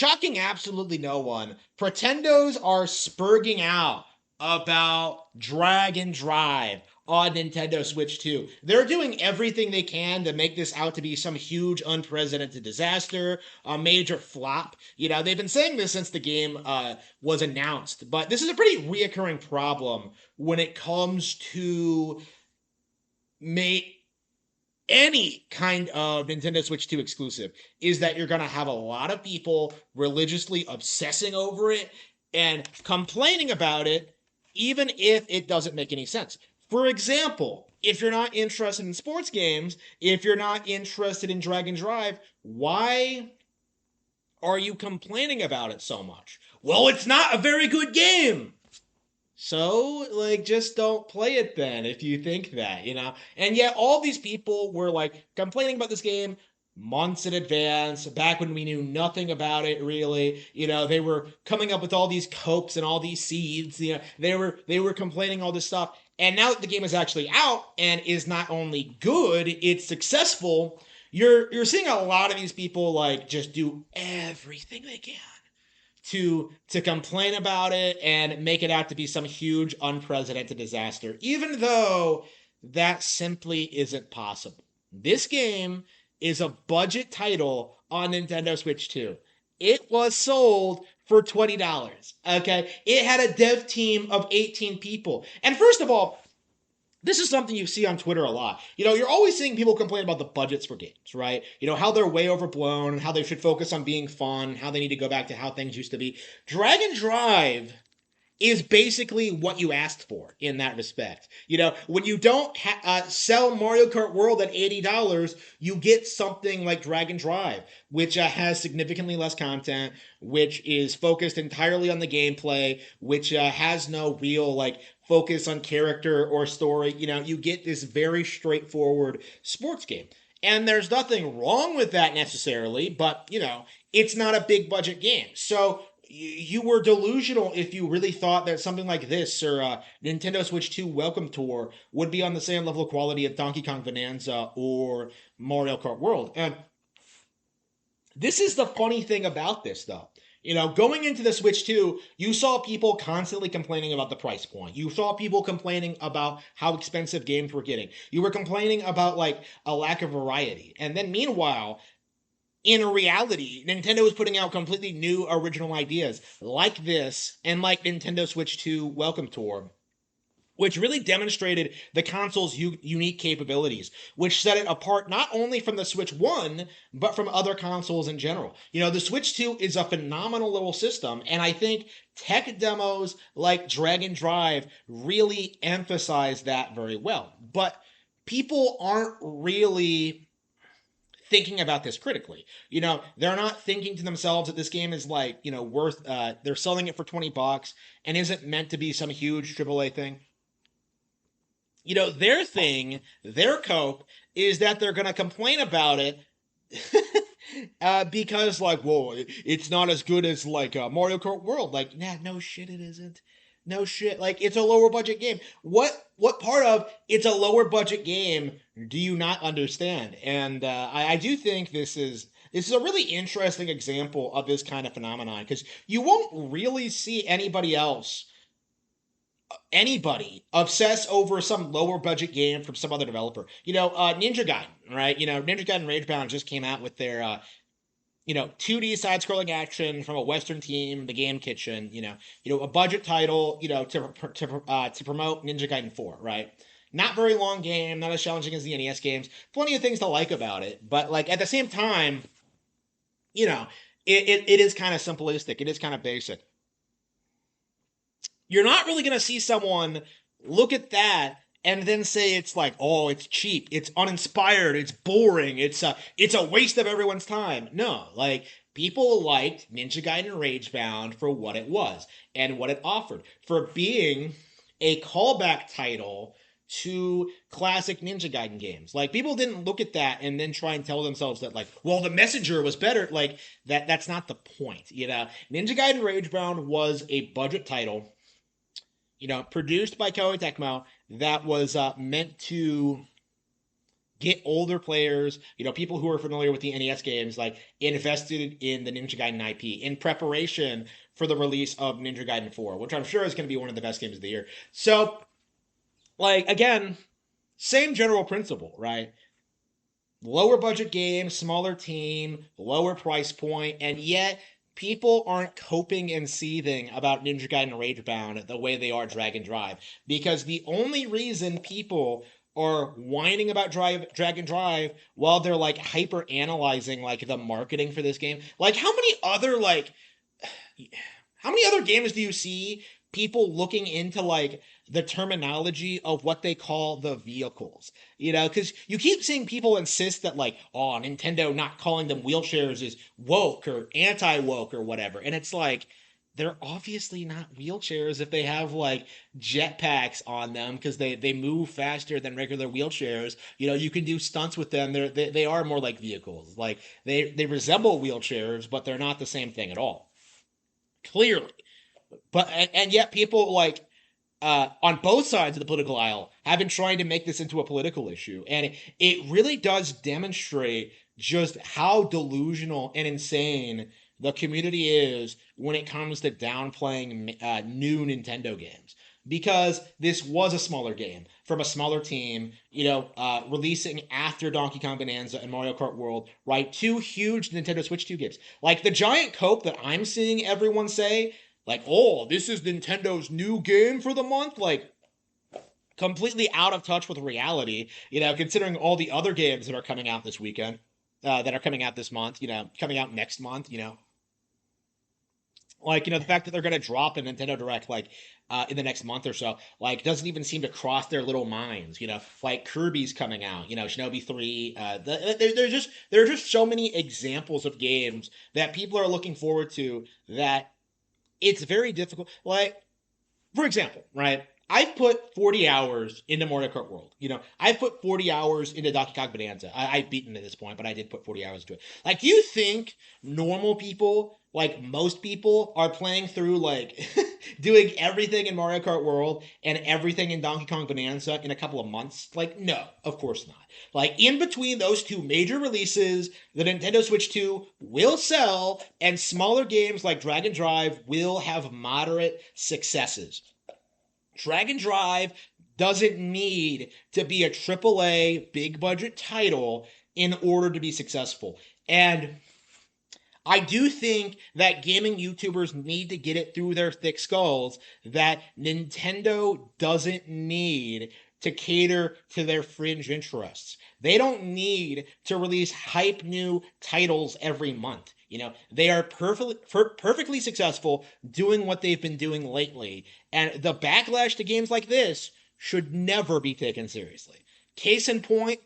shocking absolutely no one, Pretendos are spurging out about Drag and Drive on Nintendo Switch 2. They're doing everything they can to make this out to be some huge unprecedented disaster, a major flop. They've been saying this since the game was announced, but this is a pretty reoccurring problem when it comes to make any kind of Nintendo Switch 2 exclusive, is that you're going to have a lot of people religiously obsessing over it and complaining about it, even if it doesn't make any sense. For example, if you're not interested in sports games, if you're not interested in Drag and Drive, why are you complaining about it so much? Well, it's not a very good game. So, just don't play it then if you think that. And yet, all these people were, complaining about this game months in advance, back when we knew nothing about it, really. They were coming up with all these copes and all these seeds. They were complaining all this stuff. And now that the game is actually out and is not only good, it's successful, you're seeing a lot of these people, just do everything they can to complain about it and make it out to be some huge unprecedented disaster, even though that simply isn't possible. This game is a budget title on Nintendo Switch 2. It was sold for $20. Okay? It had a dev team of 18 people. And first of all, this is something you see on Twitter a lot. You're always seeing people complain about the budgets for games, right? How they're way overblown, how they should focus on being fun, how they need to go back to how things used to be. Drag and Drive is basically what you asked for in that respect. When you don't sell Mario Kart World at $80, you get something like Drag and Drive, which has significantly less content, which is focused entirely on the gameplay, which has no real, focus on character or story. You get this very straightforward sports game. And there's nothing wrong with that necessarily, but, it's not a big budget game. So you were delusional if you really thought that something like this or Nintendo Switch 2 Welcome Tour would be on the same level of quality of Donkey Kong Bonanza or Mario Kart World. And this is the funny thing about this, though. Going into the Switch 2, you saw people constantly complaining about the price point. You saw people complaining about how expensive games were getting. You were complaining about, a lack of variety. And then meanwhile, in reality, Nintendo is putting out completely new original ideas like this and like Nintendo Switch 2 Welcome Tour, which really demonstrated the console's unique capabilities, which set it apart not only from the Switch 1, but from other consoles in general. The Switch 2 is a phenomenal little system, and I think tech demos like Drag and Drive really emphasize that very well. But people aren't really thinking about this critically. They're not thinking to themselves that this game is worth, they're selling it for $20 and isn't meant to be some huge AAA thing. Their thing, their cope, is that they're going to complain about it because, whoa, it's not as good as, Mario Kart World. Nah, no shit it isn't. No shit. It's a lower budget game. What part of it's a lower budget game do you not understand? And I do think this is a really interesting example of this kind of phenomenon, because you won't really see anybody obsess over some lower budget game from some other developer. Ninja Gaiden, right? Ninja Gaiden Ragebound just came out with their 2D side-scrolling action from a Western team, the Game Kitchen. A budget title, to promote Ninja Gaiden 4, right? Not very long game, not as challenging as the NES games. Plenty of things to like about it, but at the same time, it is kind of simplistic. It is kind of basic. You're not really going to see someone look at that and then say it's oh, it's cheap, it's uninspired, it's boring, it's a waste of everyone's time. No, people liked Ninja Gaiden Ragebound for what it was and what it offered, for being a callback title to classic Ninja Gaiden games. People didn't look at that and then try and tell themselves that well, the Messenger was better. That's not the point. Ninja Gaiden Ragebound was a budget title, produced by Koei Tecmo, that was meant to get older players, people who are familiar with the NES games, like invested in the Ninja Gaiden IP in preparation for the release of Ninja Gaiden 4, which I'm sure is going to be one of the best games of the year. So, like, again, same general principle, right? Lower budget game, smaller team, lower price point, and yet people aren't coping and seething about Ninja Gaiden Ragebound the way they are Dragon Drive. Because the only reason people are whining about Dragon Drive while they're like hyper analyzing like the marketing for this game. Like how many other games do you see people looking into like the terminology of what they call the vehicles? Because you keep seeing people insist that like, oh, Nintendo not calling them wheelchairs is woke or anti-woke or whatever. And it's like, they're obviously not wheelchairs if they have like jetpacks on them because they move faster than regular wheelchairs. You can do stunts with them. They are more like vehicles. Like they resemble wheelchairs, but they're not the same thing at all. Clearly. But and yet people like on both sides of the political aisle have been trying to make this into a political issue, and it really does demonstrate just how delusional and insane the community is when it comes to downplaying new Nintendo games. Because this was a smaller game from a smaller team, releasing after Donkey Kong Bonanza and Mario Kart World, right? Two huge Nintendo Switch 2 games. Like the giant cope that I'm seeing everyone say, like, oh, this is Nintendo's new game for the month, like completely out of touch with reality, considering all the other games that are coming out this weekend, that are coming out this month, coming out next month, like, the fact that they're going to drop a Nintendo Direct, like, in the next month or so, like, doesn't even seem to cross their little minds, like Kirby's coming out, Shinobi 3. There are just so many examples of games that people are looking forward to that it's very difficult. Like, for example, right? I've put 40 hours into Mario Kart World. I've put 40 hours into Donkey Kong Bonanza. I've beaten at this point, but I did put 40 hours into it. Like, do you think normal people, like most people, are playing through, like, doing everything in Mario Kart World and everything in Donkey Kong Bonanza in a couple of months? Like, no, of course not. Like, in between those two major releases, the Nintendo Switch 2 will sell, and smaller games like Dragon Drive will have moderate successes. Dragon Drive doesn't need to be a AAA big budget title in order to be successful. And I do think that gaming YouTubers need to get it through their thick skulls that Nintendo doesn't need to cater to their fringe interests. They don't need to release hype new titles every month. They are perfectly successful doing what they've been doing lately. And the backlash to games like this should never be taken seriously. Case in point,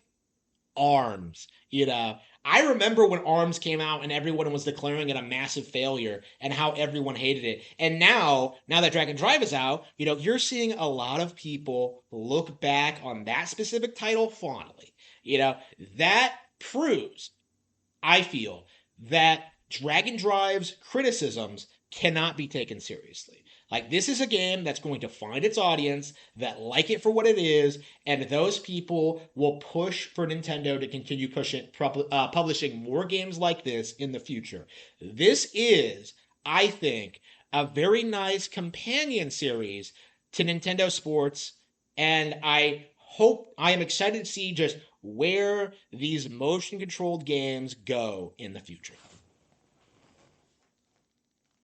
ARMS. I remember when ARMS came out and everyone was declaring it a massive failure and how everyone hated it. And now that Dragon Drive is out, you're seeing a lot of people look back on that specific title fondly. That proves, I feel, that Dragon Drive's criticisms cannot be taken seriously. Like, this is a game that's going to find its audience that like it for what it is, and those people will push for Nintendo to continue publishing more games like this in the future. This is, I think, a very nice companion series to Nintendo Sports, and I am excited to see just where these motion controlled games go in the future.